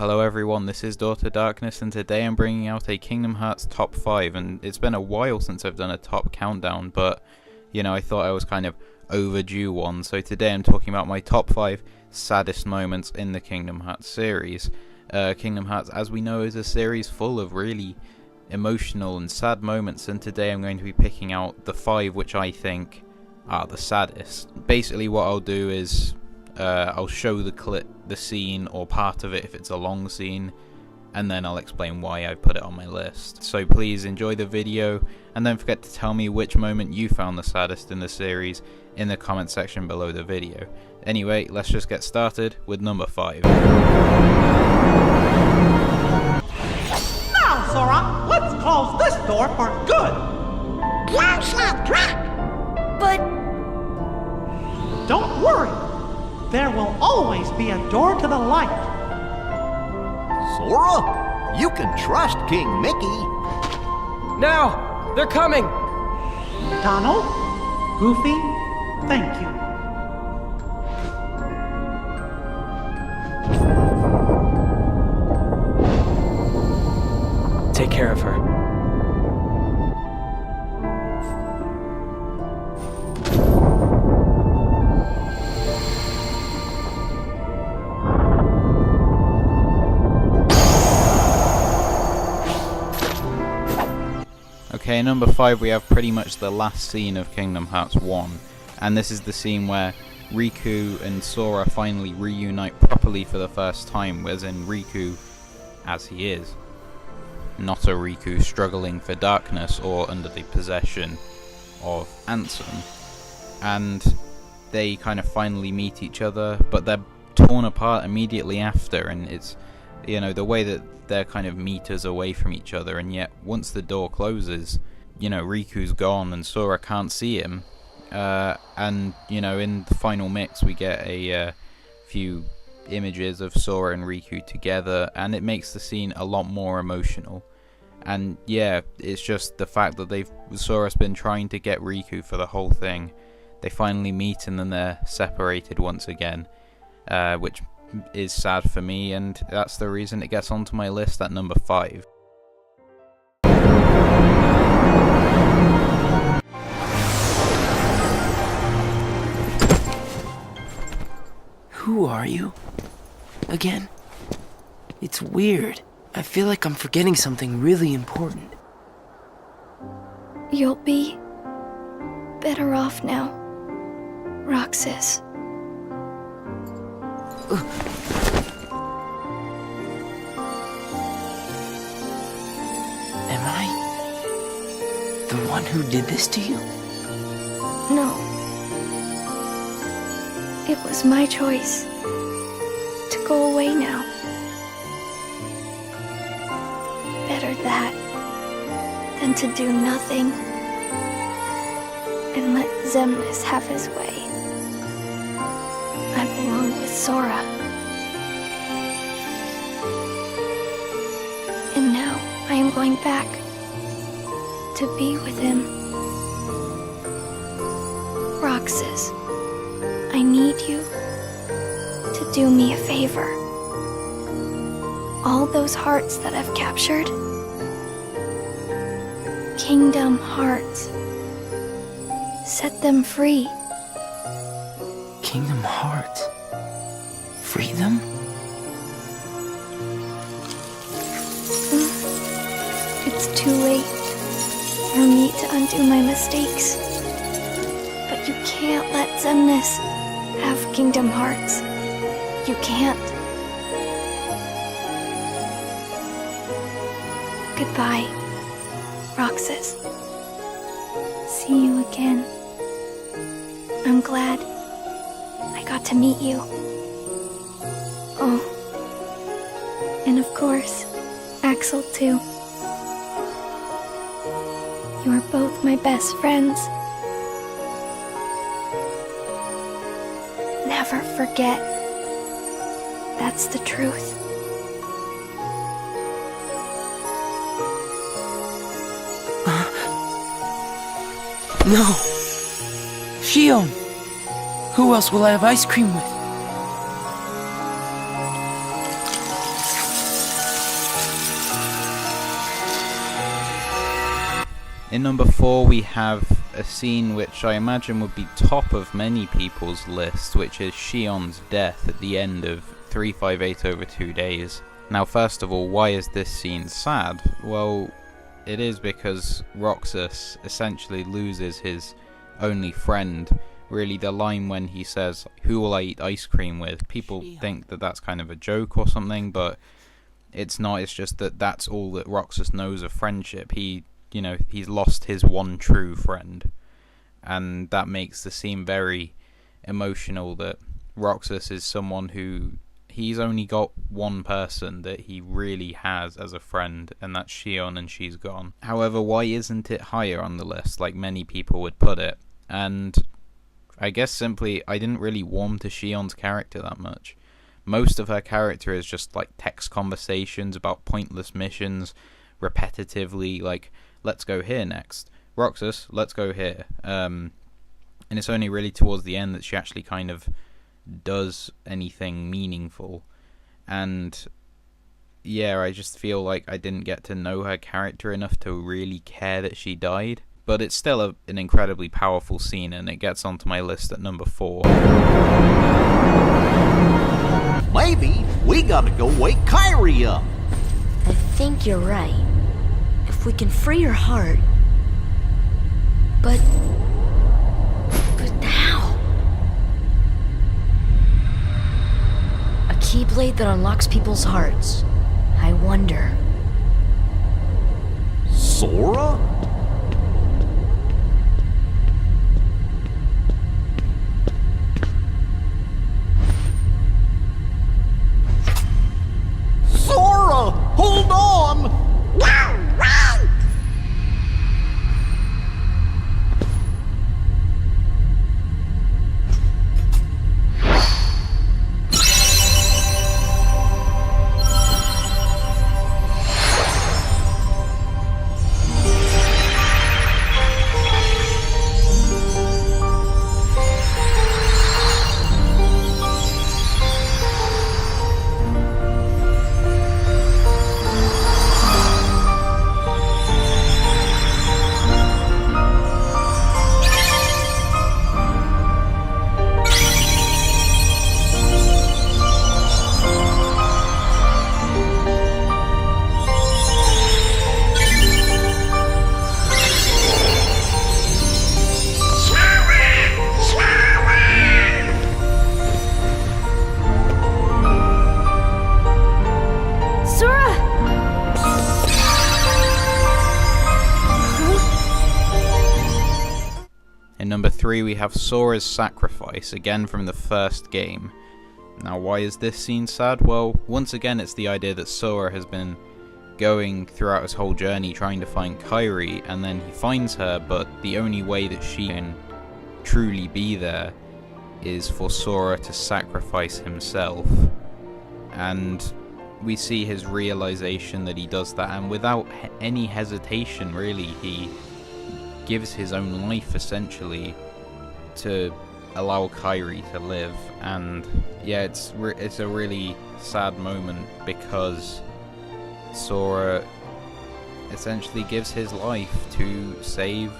Hello everyone, this is Daughter Darkness, and today I'm bringing out a Kingdom Hearts top 5, and it's been a while since I've done a top countdown, but, you know, I thought I was kind of overdue one, so today I'm talking about my top 5 saddest moments in the Kingdom Hearts series. Kingdom Hearts, as we know, is a series full of really emotional and sad moments, and today I'm going to be picking out the 5 which I think are the saddest. Basically what I'll do is I'll show the clip, the scene, or part of it if it's a long scene, and then I'll explain why I put it on my list. So please enjoy the video, and don't forget to tell me which moment you found the saddest in the series in the comment section below the video. Anyway, let's just get started with number 5. Now, Sora, let's close this door for good! Close that crap! But... Don't worry! There will always be a door to the light. Sora, you can trust King Mickey. Now! They're coming! Donald, Goofy, thank you. Take care of her. Okay, number 5, we have pretty much the last scene of Kingdom Hearts 1, and this is the scene where Riku and Sora finally reunite properly for the first time, as in Riku as he is, not a Riku struggling for darkness or under the possession of Ansem. And they kind of finally meet each other, but they're torn apart immediately after, and it's, you know, the way that they're kind of meters away from each other, and yet once the door closes, you know, Riku's gone and Sora can't see him, and, you know, in the final mix we get a few images of Sora and Riku together, and it makes the scene a lot more emotional. And yeah, it's just the fact that Sora's been trying to get Riku for the whole thing. They finally meet and then they're separated once again, which is sad for me, and that's the reason it gets onto my list at number 5. Who are you? Again? It's weird. I feel like I'm forgetting something really important. You'll be better off now, Roxas. Am I the one who did this to you? No. It was my choice to go away now. Better that than to do nothing and let Xemnas have his way. I belong with Sora. And now I am going back to be with him. Roxas, I need you to do me a favor. All those hearts that I've captured, Kingdom Hearts, set them free. Kingdom Hearts? Free them? It's too late for me to undo my mistakes. But you can't let Xemnas have Kingdom Hearts. You can't. Goodbye, Roxas. See you again. I'm glad I got to meet you. Oh, and of course, Axel too. You are both my best friends. Never forget. That's the truth. No! Shion! Who else will I have ice cream with? In number 4 we have a scene which I imagine would be top of many people's list, which is Shion's death at the end of 358 over 2 days. Now first of all, why is this scene sad? Well, it is because Roxas essentially loses his only friend. Really, the line when he says, "Who will I eat ice cream with?" People think that that's kind of a joke or something, but it's not. It's just that that's all that Roxas knows of friendship. He's lost his one true friend, and that makes the scene very emotional, that Roxas is someone who he's only got one person that he really has as a friend, and that's Shion, and she's gone. However, why isn't it higher on the list like many people would put it? And I guess simply I didn't really warm to Shion's character that much. Most of her character is just like text conversations about pointless missions, repetitively, like, let's go here next. Roxas, let's go here. And it's only really towards the end that she actually kind of does anything meaningful. And yeah, I just feel like I didn't get to know her character enough to really care that she died. But it's still an incredibly powerful scene, and it gets onto my list at number 4. Maybe we gotta go wake Kyrie up. I think you're right. If we can free her heart. But how? A keyblade that unlocks people's hearts. I wonder. Sora? Sora! Hold on! Wow! Wow! Number 3 we have Sora's sacrifice, again from the first game. Now why is this scene sad? Well, once again it's the idea that Sora has been going throughout his whole journey trying to find Kairi, and then he finds her, but the only way that she can truly be there is for Sora to sacrifice himself. And we see his realization that he does that, and without any hesitation really, he gives his own life essentially to allow Kairi to live. And yeah, it's a really sad moment because Sora essentially gives his life to save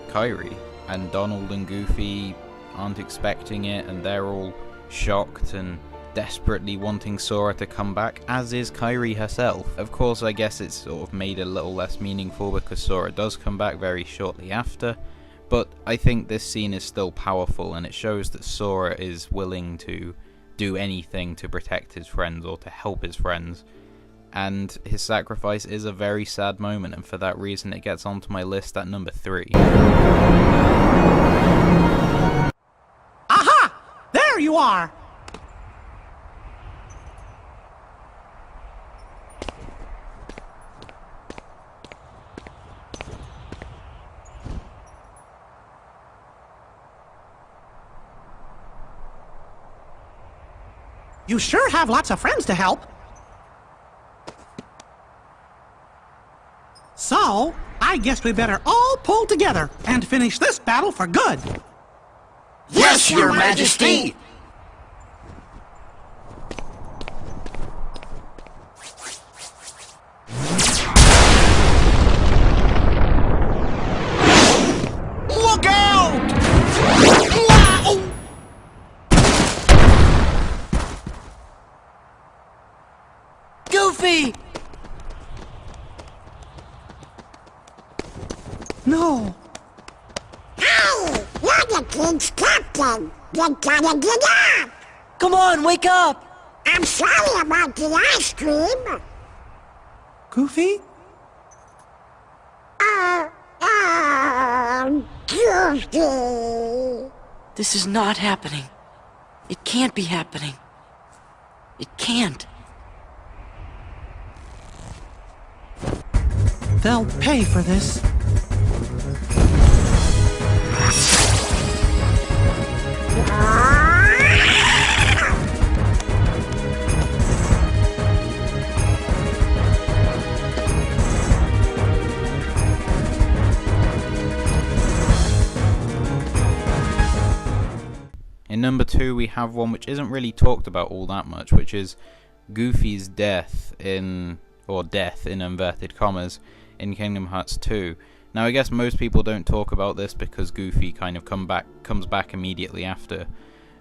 Kairi, and Donald and Goofy aren't expecting it, and they're all shocked and desperately wanting Sora to come back, as is Kairi herself. Of course, I guess it's sort of made a little less meaningful because Sora does come back very shortly after, but I think this scene is still powerful, and it shows that Sora is willing to do anything to protect his friends or to help his friends, and his sacrifice is a very sad moment, and for that reason it gets onto my list at number 3. Aha! There you are! You sure have lots of friends to help. So, I guess we better all pull together and finish this battle for good. Yes, Your Majesty! Goofy! No. Hey, you're the kid's captain. You gotta get up. Come on, wake up! I'm sorry about the ice cream. Goofy? Goofy. This is not happening. It can't be happening. It can't. They'll pay for this. In number 2 we have one which isn't really talked about all that much, which is Goofy's death in inverted commas in Kingdom Hearts 2. Now I guess most people don't talk about this because Goofy kind of comes back immediately after,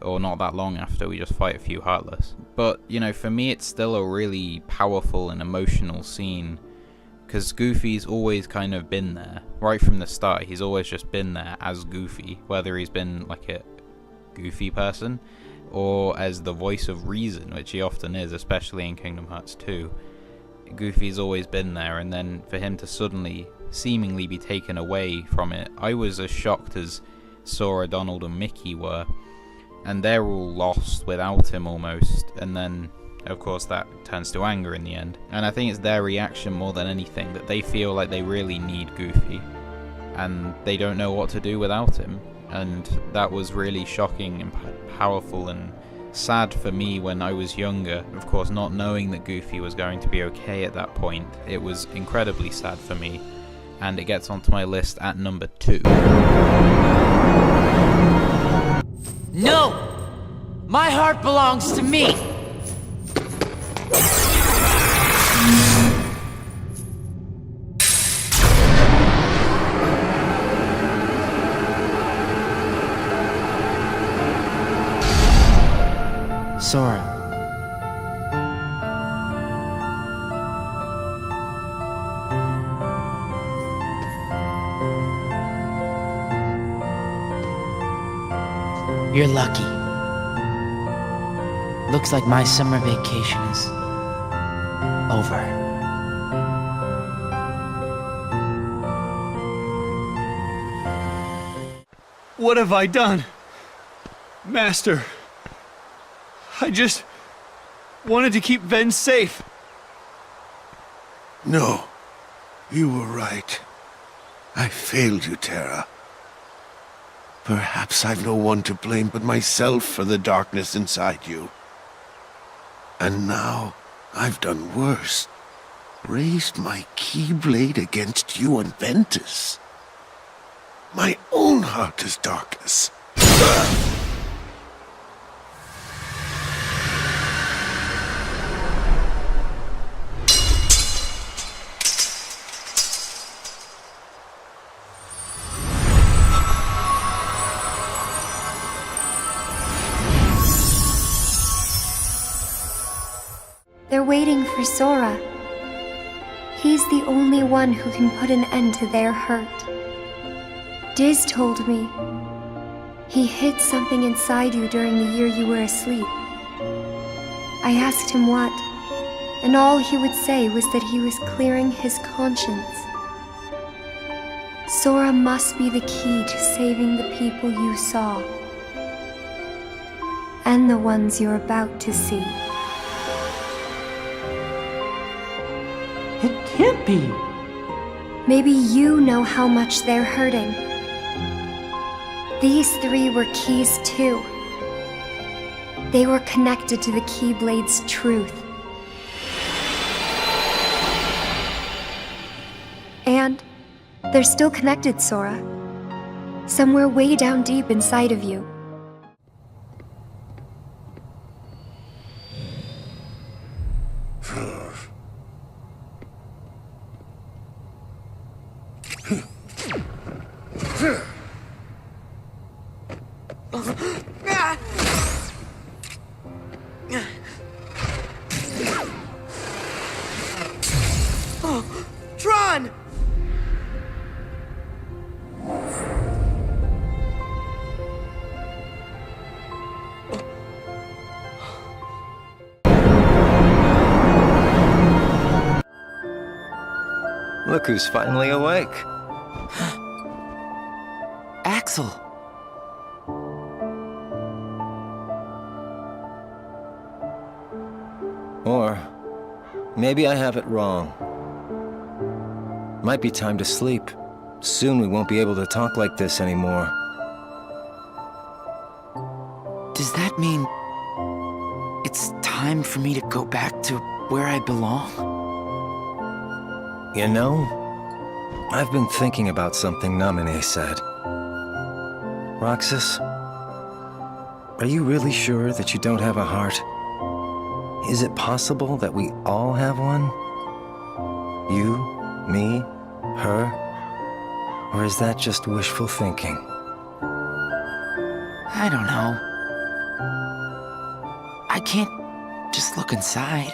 or not that long after we just fight a few Heartless. But, you know, for me it's still a really powerful and emotional scene, because Goofy's always kind of been there. Right from the start, he's always just been there as Goofy, whether he's been like a goofy person or as the voice of reason, which he often is, especially in Kingdom Hearts 2. Goofy's always been there, and then for him to suddenly seemingly be taken away from it, I was as shocked as Sora, Donald and Mickey were, and they're all lost without him almost, and then of course that turns to anger in the end. And I think it's their reaction more than anything, that they feel like they really need Goofy and they don't know what to do without him. And that was really shocking and powerful and sad for me when I was younger. Of course, not knowing that Goofy was going to be okay at that point, it was incredibly sad for me, and it gets onto my list at number 2. No! My heart belongs to me! Sora. You're lucky. Looks like my summer vacation is over. What have I done? Master, I just wanted to keep Ven safe. No, you were right. I failed you, Terra. Perhaps I've no one to blame but myself for the darkness inside you. And now, I've done worse. Raised my Keyblade against you and Ventus. My own heart is darkness. They're waiting for Sora. He's the only one who can put an end to their hurt. Diz told me he hid something inside you during the year you were asleep. I asked him what, and all he would say was that he was clearing his conscience. Sora must be the key to saving the people you saw, and the ones you're about to see. It can't be. Maybe you know how much they're hurting. These three were keys too. They were connected to the Keyblade's truth. And they're still connected, Sora. Somewhere way down deep inside of you. Tron! Look who's finally awake. Axel! Or maybe I have it wrong. Might be time to sleep. Soon we won't be able to talk like this anymore. Does that mean it's time for me to go back to where I belong? You know, I've been thinking about something Namine said. Roxas, are you really sure that you don't have a heart? Is it possible that we all have one? You, me, her? Or is that just wishful thinking? I don't know. I can't just look inside.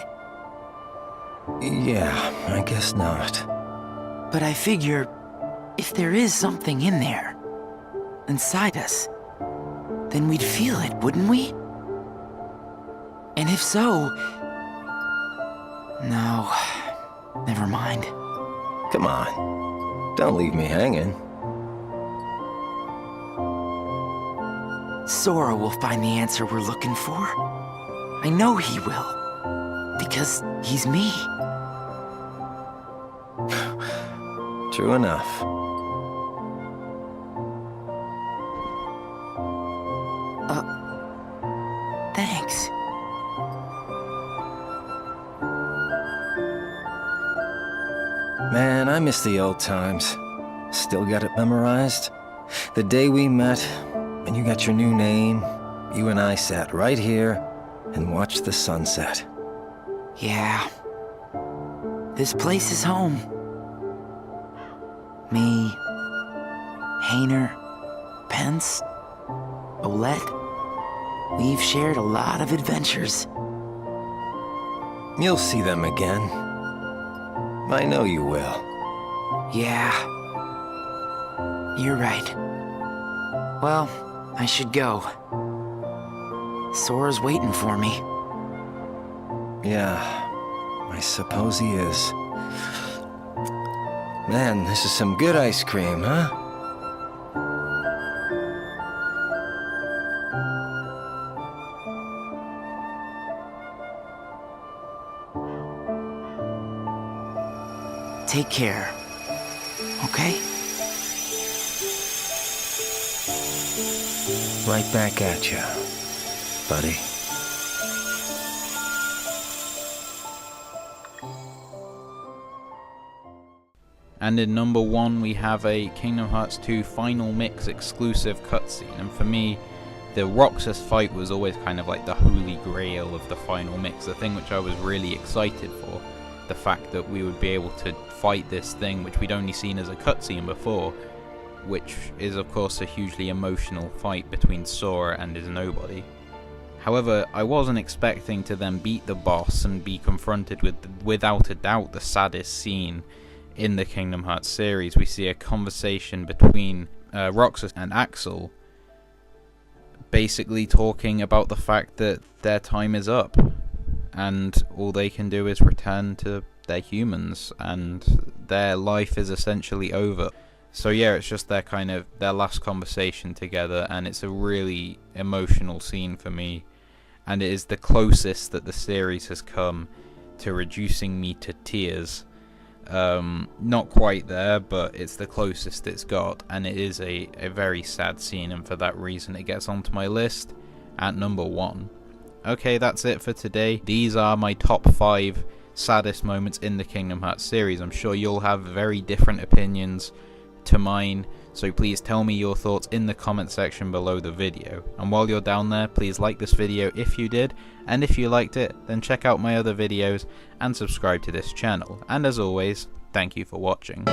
Yeah, I guess not. But I figure, if there is something in there, inside us, then we'd feel it, wouldn't we? And if so... No, never mind. Come on, don't leave me hanging. Sora will find the answer we're looking for. I know he will, because he's me. True enough. Thanks. Man, I miss the old times. Still got it memorized? The day we met, and you got your new name, you and I sat right here and watched the sunset. Yeah. This place is home. Me, Hayner, Pence, Olette. We've shared a lot of adventures. You'll see them again. I know you will. Yeah. You're right. Well, I should go. Sora's waiting for me. Yeah, I suppose he is. Man, this is some good ice cream, huh? Take care, okay? Right back at you, buddy. And in number 1 we have a Kingdom Hearts 2 Final Mix exclusive cutscene, and for me the Roxas fight was always kind of like the holy grail of the Final Mix, the thing which I was really excited for. The fact that we would be able to fight this thing which we'd only seen as a cutscene before, which is of course a hugely emotional fight between Sora and his nobody. However, I wasn't expecting to then beat the boss and be confronted with, without a doubt, the saddest scene in the Kingdom Hearts series. We see a conversation between Roxas and Axel, basically talking about the fact that their time is up and all they can do is return to their humans and their life is essentially over. So yeah, it's just their last conversation together, and it's a really emotional scene for me, and it is the closest that the series has come to reducing me to tears. Not quite there, but it's the closest it's got, and it is a very sad scene, and for that reason it gets onto my list at number 1. Okay, that's it for today. These are my top 5 saddest moments in the Kingdom Hearts series. I'm sure you'll have very different opinions to mine, so please tell me your thoughts in the comment section below the video. And while you're down there, please like this video if you did, and if you liked it, then check out my other videos and subscribe to this channel. And as always, thank you for watching.